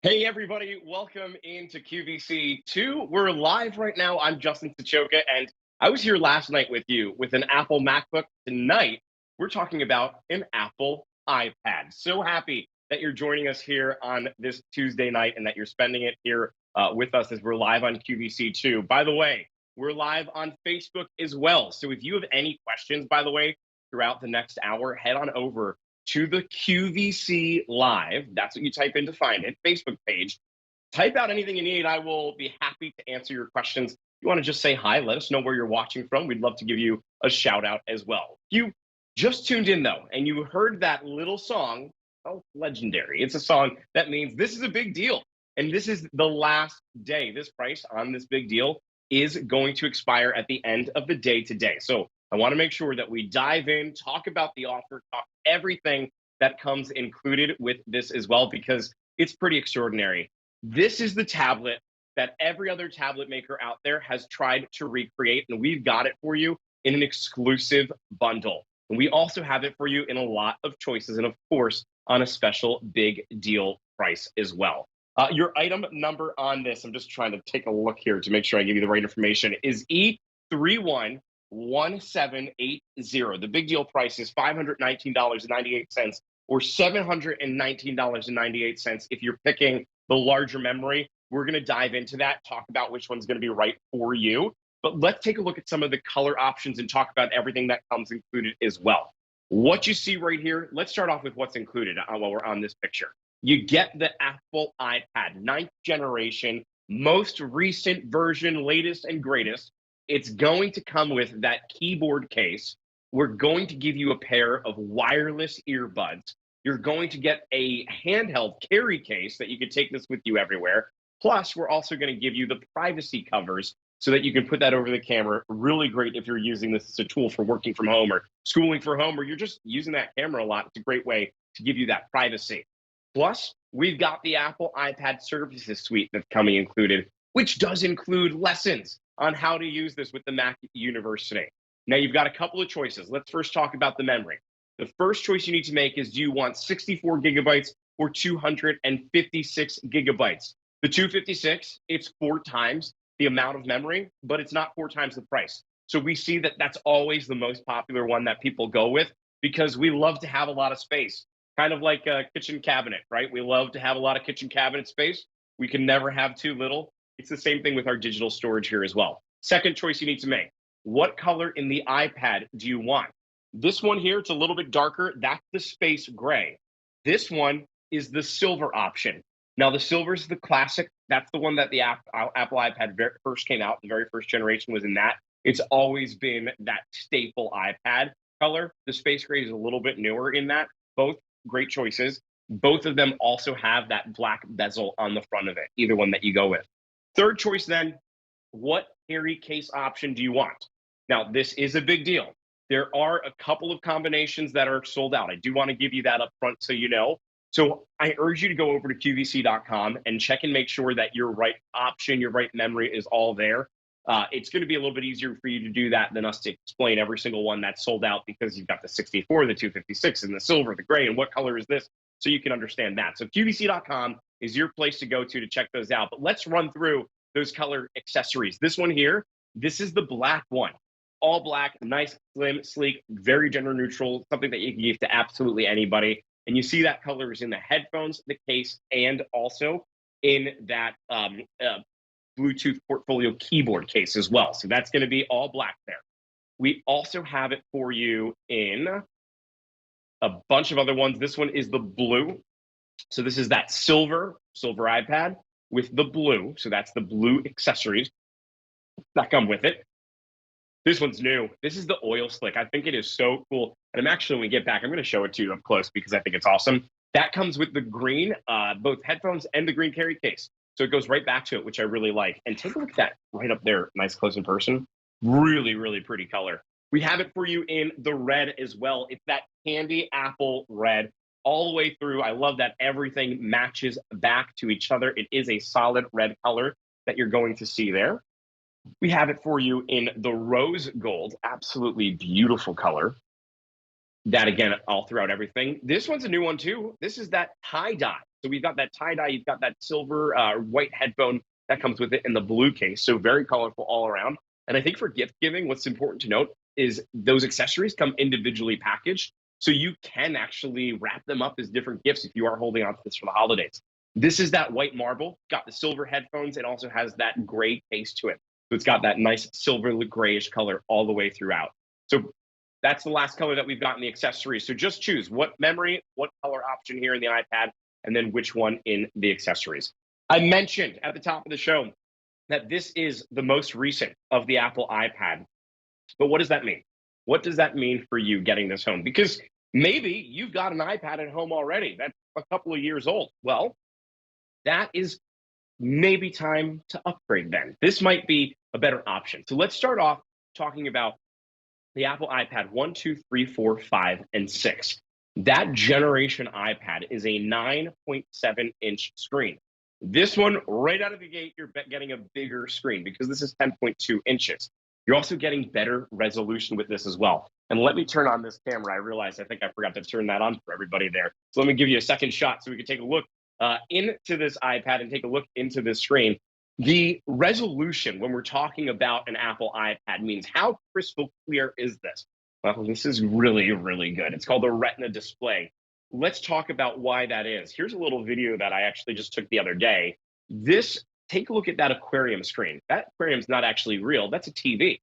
Hey everybody, welcome into QVC 2. We're live right now. I'm Justin Sachoka, and I was here last night with you with an Apple MacBook. Tonight, we're talking about an Apple iPad. So happy that you're joining us here on this Tuesday night and that you're spending it here with us as we're live on QVC 2. By the way, we're live on Facebook as well. So if you have any questions, by the way, throughout the next hour, head on over to the QVC Live. That's what you type in to find it, Facebook page. Type out anything you need. I will be happy to answer your questions. If you want to just say hi, let us know where you're watching from. We'd love to give you a shout out as well. If you just tuned in though, and you heard that little song, oh, legendary. It's a song that means this is a big deal. And this is the last day. This price on this big deal is going to expire at the end of the day today. So I want to make sure that we dive in, talk about the offer, talk everything that comes included with this as well, because it's pretty extraordinary. This is the tablet that every other tablet maker out there has tried to recreate, and we've got it for you in an exclusive bundle. And we also have it for you in a lot of choices, and of course, on a special big deal price as well. Your item number on this, I'm just trying to take a look here to make sure I give you the right information, is E311780. The big deal price is $519.98 or $719.98 if you're picking the larger memory. We're going to dive into that, talk about which one's going to be right for you. But let's take a look at some of the color options and talk about everything that comes included as well. What you see right here, let's start off with what's included while we're on this picture. You get the Apple iPad, 9th generation, most recent version, latest and greatest. It's going to come with that keyboard case. We're going to give you a pair of wireless earbuds. You're going to get a handheld carry case that you can take this with you everywhere. Plus, we're also going to give you the privacy covers so that you can put that over the camera. Really great if you're using this as a tool for working from home or schooling from home, or you're just using that camera a lot. It's a great way to give you that privacy. Plus, we've got the Apple iPad Services Suite that's coming included, which does include lessons on how to use this with the Mac University. Now, you've got a couple of choices. Let's first talk about the memory. The first choice you need to make is, do you want 64 gigabytes or 256 gigabytes? The 256, it's 4 times the amount of memory, but it's not 4 times the price. So we see that that's always the most popular one that people go with because we love to have a lot of space, kind of like a kitchen cabinet, right? We love to have a lot of kitchen cabinet space. We can never have too little. It's the same thing with our digital storage here as well. Second choice you need to make. What color in the iPad do you want? This one here, it's a little bit darker. That's the space gray. This one is the silver option. Now, the silver is the classic. That's the one that the Apple iPad first came out. The very first generation was in that. It's always been that staple iPad color. The space gray is a little bit newer in that. Both great choices. Both of them also have that black bezel on the front of it, either one that you go with. Third choice then, what carry case option do you want? Now, this is a big deal. There are a couple of combinations that are sold out. I do want to give you that up front so you know. So I urge you to go over to QVC.com and check and make sure that your right option, your right memory is all there. It's going to be a little bit easier for you to do that than us to explain every single one that's sold out, because you've got the 64, the 256, and the silver, the gray, and what color is this, so you can understand that. So QVC.com is your place to go to check those out. But let's run through those color accessories. This one here, this is the black one. All black, nice, slim, sleek, very gender neutral, something that you can give to absolutely anybody. And you see that color is in the headphones, the case, and also in that Bluetooth portfolio keyboard case as well. So that's going to be all black there. We also have it for you in a bunch of other ones. This one is the blue. So this is that silver iPad with the blue. So that's the blue accessories that come with it. This one's new. This is the oil slick. I think it is so cool. And I'm actually, when we get back, I'm going to show it to you up close because I think it's awesome. That comes with the green, both headphones and the green carry case. So it goes right back to it, which I really like. And take a look at that right up there, nice close in person. Really, really pretty color. We have it for you in the red as well. It's that candy apple red all the way through. I love that everything matches back to each other. It is a solid red color that you're going to see there. We have it for you in the rose gold, absolutely beautiful color. that again, all throughout everything. This one's a new one too. This is that tie-dye. So we've got that tie-dye, you've got that silver white headphone that comes with it in the blue case. So very colorful all around. And I think for gift giving, what's important to note is those accessories come individually packaged. So you can actually wrap them up as different gifts if you are holding on to this for the holidays. This is that white marble, got the silver headphones. It also has that gray case to it. So it's got that nice silver grayish color all the way throughout. So that's the last color that we've got in the accessories. So just choose what memory, what color option here in the iPad, and then which one in the accessories. I mentioned at the top of the show that this is the most recent of the Apple iPad. But what does that mean? What does that mean for you getting this home? Because maybe you've got an iPad at home already that's a couple of years old. Well, that is maybe time to upgrade then. This might be a better option. So let's start off talking about the Apple iPad 1, 2, 3, 4, 5, and 6. That generation iPad is a 9.7-inch screen. This one, right out of the gate, you're getting a bigger screen because this is 10.2 inches. You're also getting better resolution with this as well. And let me turn on this camera. I realized I think I forgot to turn that on for everybody there. So let me give you a second shot so we can take a look into this iPad and take a look into this screen. The resolution when we're talking about an Apple iPad means how crystal clear is this? Well, this is really, really good. It's called a Retina display. Let's talk about why that is. Here's a little video that I actually just took the other day. Take a look at that aquarium screen. That aquarium's not actually real. That's a TV.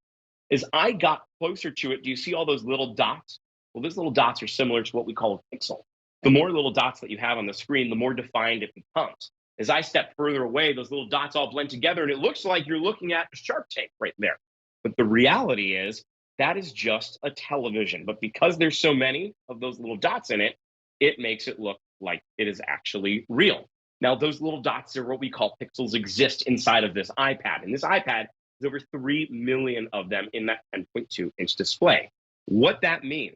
As I got closer to it, do you see all those little dots? Well, those little dots are similar to what we call a pixel. The more little dots that you have on the screen, the more defined it becomes. As I step further away, those little dots all blend together, and it looks like you're looking at a Shark Tank right there. But the reality is that is just a television. But because there's so many of those little dots in it, it makes it look like it is actually real. Now, those little dots are what we call pixels exist inside of this iPad. And this iPad is over 3 million of them in that 10.2-inch display. What that means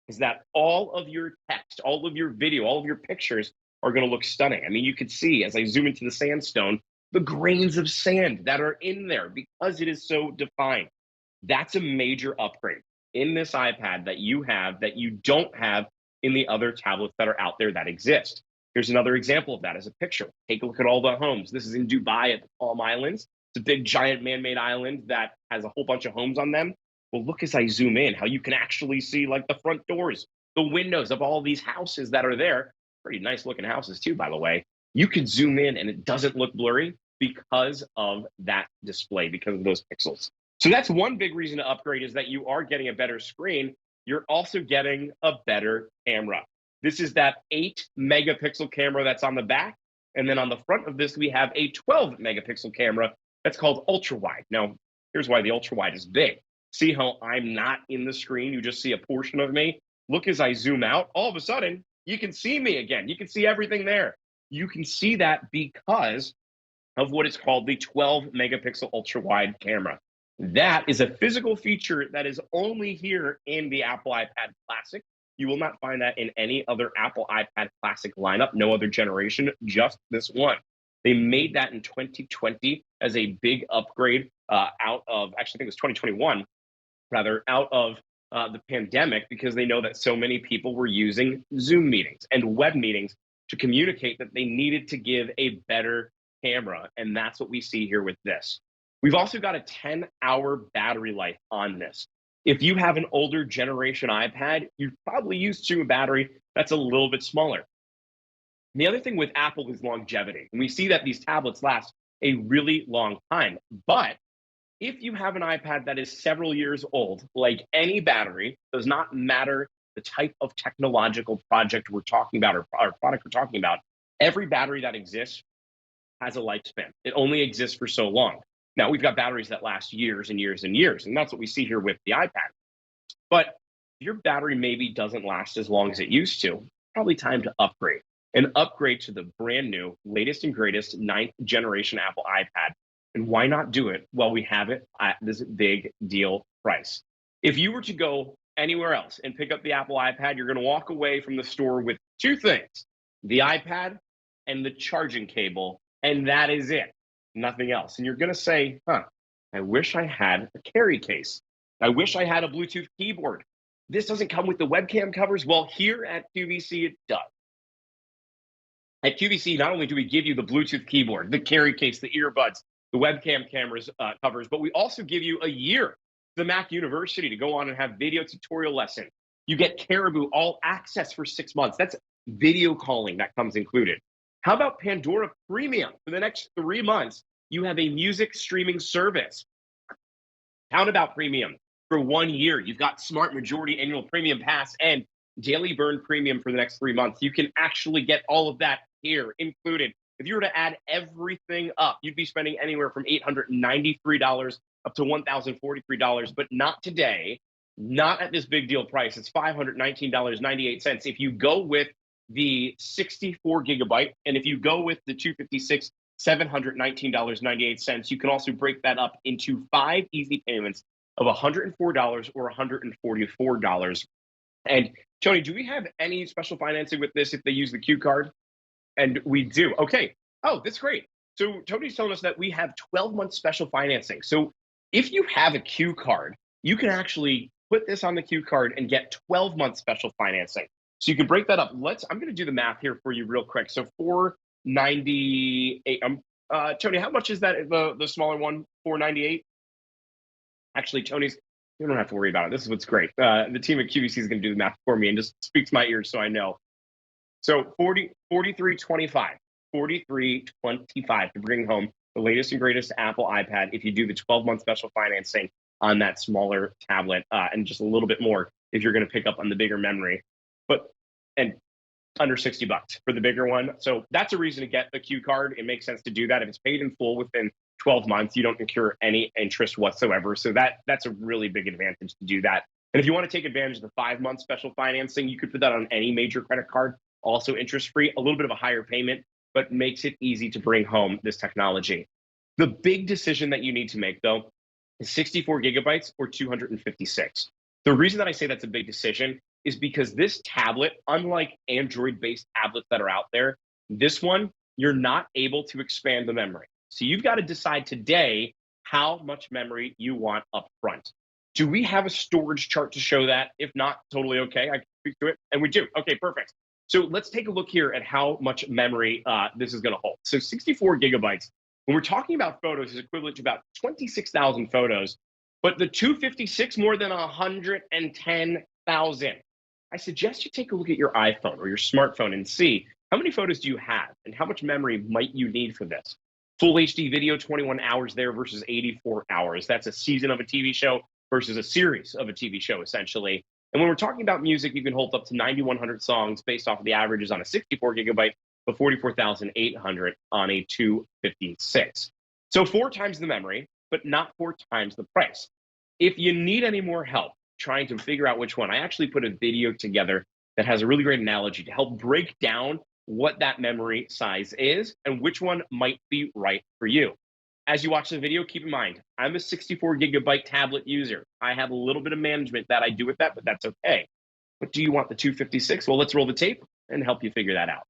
is that all of your text, all of your video, all of your pictures are going to look stunning. I mean, you could see as I zoom into the sandstone, the grains of sand that are in there because it is so defined. That's a major upgrade in this iPad that you have that you don't have in the other tablets that are out there that exist. Here's another example of that as a picture. Take a look at all the homes. This is in Dubai at the Palm Islands. It's a big, giant man-made island that has a whole bunch of homes on them. Well, look as I zoom in, how you can actually see like the front doors, the windows of all these houses that are there. Pretty nice looking houses too, by the way. You can zoom in and it doesn't look blurry because of that display, because of those pixels. So that's one big reason to upgrade, is that you are getting a better screen. You're also getting a better camera. This is that 8-megapixel camera that's on the back. And then on the front of this, we have a 12-megapixel camera that's called ultra wide. Now, here's why the ultra wide is big. See how I'm not in the screen? You just see a portion of me. Look as I zoom out, all of a sudden, you can see me again. You can see everything there. You can see that because of what is called the 12-megapixel ultra wide camera. That is a physical feature that is only here in the Apple iPad Classic. You will not find that in any other Apple iPad Classic lineup, no other generation, just this one. They made that in 2020 as a big upgrade out of, actually, I think it was 2021, rather, out of the pandemic, because they know that so many people were using Zoom meetings and web meetings to communicate that they needed to give a better camera. And that's what we see here with this. We've also got a 10-hour battery life on this. If you have an older generation iPad, you're probably used to a battery that's a little bit smaller. The other thing with Apple is longevity. And we see that these tablets last a really long time. But if you have an iPad that is several years old, like any battery, does not matter the type of technological project we're talking about or product we're talking about, every battery that exists has a lifespan. It only exists for so long. Now, we've got batteries that last years and years and years, and that's what we see here with the iPad. But if your battery maybe doesn't last as long as it used to, probably time to upgrade. And upgrade to the brand new, latest and greatest 9th generation Apple iPad. And why not do it while we have it at this big deal price? If you were to go anywhere else and pick up the Apple iPad, you're going to walk away from the store with two things: the iPad and the charging cable, and that is it. Nothing else. And you're going to say, I wish I had a carry case. I wish I had a Bluetooth keyboard. this doesn't come with the webcam covers. Well, here at QVC, it does. At QVC, not only do we give you the Bluetooth keyboard, the carry case, the earbuds, the webcam cameras covers, but we also give you a year, the Mac University, to go on and have video tutorial lessons. You get Caribou All Access for 6 months. That's video calling that comes included. How about Pandora Premium? For the next 3 months, you have a music streaming service. About Premium for 1 year. You've got Smart Majority Annual Premium Pass and Daily Burn Premium for the next 3 months. You can actually get all of that here included. If you were to add everything up, you'd be spending anywhere from $893 up to $1,043, but not today, not at this big deal price. It's $519.98. If you go with the 64 gigabyte, and if you go with the 256, $719.98, you can also break that up into 5 easy payments of $104 or $144. And Tony, do we have any special financing with this if they use the Q card? And we do. Okay. Oh, that's great. So Tony's telling us that we have 12-month special financing. So if you have a Q card, you can actually put this on the Q card and get 12-month special financing. So you can break that up. I'm going to do the math here for you real quick. So $498. Tony, how much is that? The smaller one, $498. Actually, you don't have to worry about it. This is what's great. The team at QVC is going to do the math for me and just speak to my ears so I know. So $43.25 to bring home the latest and greatest Apple iPad if you do the 12-month special financing on that smaller tablet, and just a little bit more if you're going to pick up on the bigger memory. And under $60 for the bigger one. So that's a reason to get the Q card. It makes sense to do that. If it's paid in full within 12 months, you don't incur any interest whatsoever. So that's a really big advantage to do that. And if you want to take advantage of the 5-month special financing, you could put that on any major credit card, also interest-free, a little bit of a higher payment, but makes it easy to bring home this technology. The big decision that you need to make, though, is 64 gigabytes or 256. The reason that I say that's a big decision is because this tablet, unlike Android-based tablets that are out there, this one, you're not able to expand the memory. So you've got to decide today how much memory you want up front. Do we have a storage chart to show that? If not, totally okay. I can speak to it. And we do. Okay, perfect. So let's take a look here at how much memory this is going to hold. So 64 gigabytes, when we're talking about photos, is equivalent to about 26,000 photos. But the 256, more than 110,000. I suggest you take a look at your iPhone or your smartphone and see how many photos do you have and how much memory might you need for this. Full HD video, 21 hours there versus 84 hours. That's a season of a TV show versus a series of a TV show, essentially. And when we're talking about music, you can hold up to 9,100 songs based off of the averages on a 64 gigabyte, but 44,800 on a 256. So 4 times the memory, but not 4 times the price. If you need any more help trying to figure out which one, I actually put a video together that has a really great analogy to help break down what that memory size is and which one might be right for you. As you watch the video, keep in mind, I'm a 64 gigabyte tablet user. I have a little bit of management that I do with that, but that's okay. But do you want the 256? Well, let's roll the tape and help you figure that out.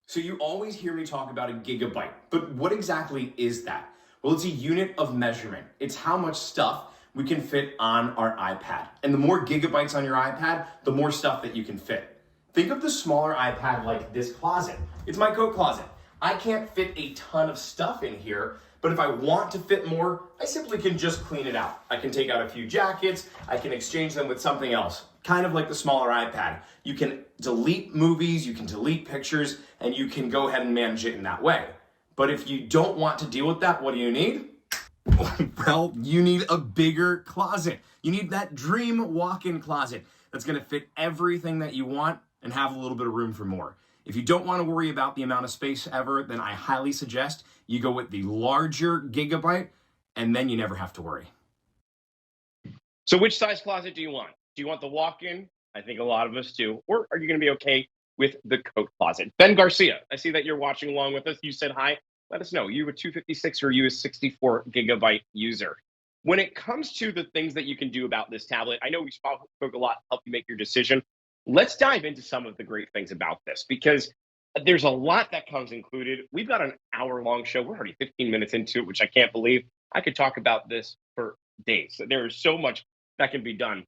So you always hear me talk about a gigabyte, but what exactly is that? Well, it's a unit of measurement. It's how much stuff we can fit on our iPad. And the more gigabytes on your iPad, the more stuff that you can fit. Think of the smaller iPad like this closet. It's my coat closet. I can't fit a ton of stuff in here, but if I want to fit more, I simply can just clean it out. I can take out a few jackets, I can exchange them with something else, kind of like the smaller iPad. You can delete movies, you can delete pictures, and you can go ahead and manage it in that way. But if you don't want to deal with that, what do you need? Well, you need a bigger closet. You need that dream walk-in closet that's gonna fit everything that you want and have a little bit of room for more. If you don't want to worry about the amount of space ever, then I highly suggest you go with the larger gigabyte, and then you never have to worry. So which size closet do you want? Do you want the walk-in? I think a lot of us do. Or are you going to be okay with the coat closet? Ben Garcia, I see that you're watching along with us. You said hi. Let us know. You a 256 or you a 64 gigabyte user? When it comes to the things that you can do about this tablet, I know we spoke a lot to help you make your decision. Let's dive into some of the great things about this because there's a lot that comes included. We've got an hour-long show. We're already 15 minutes into it, which I can't believe. I could talk about this for days. There is so much that can be done.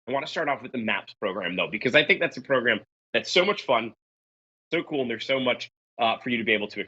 I want to start off with the Maps program, though, because I think that's a program that's so much fun, so cool, and there's so much for you to be able to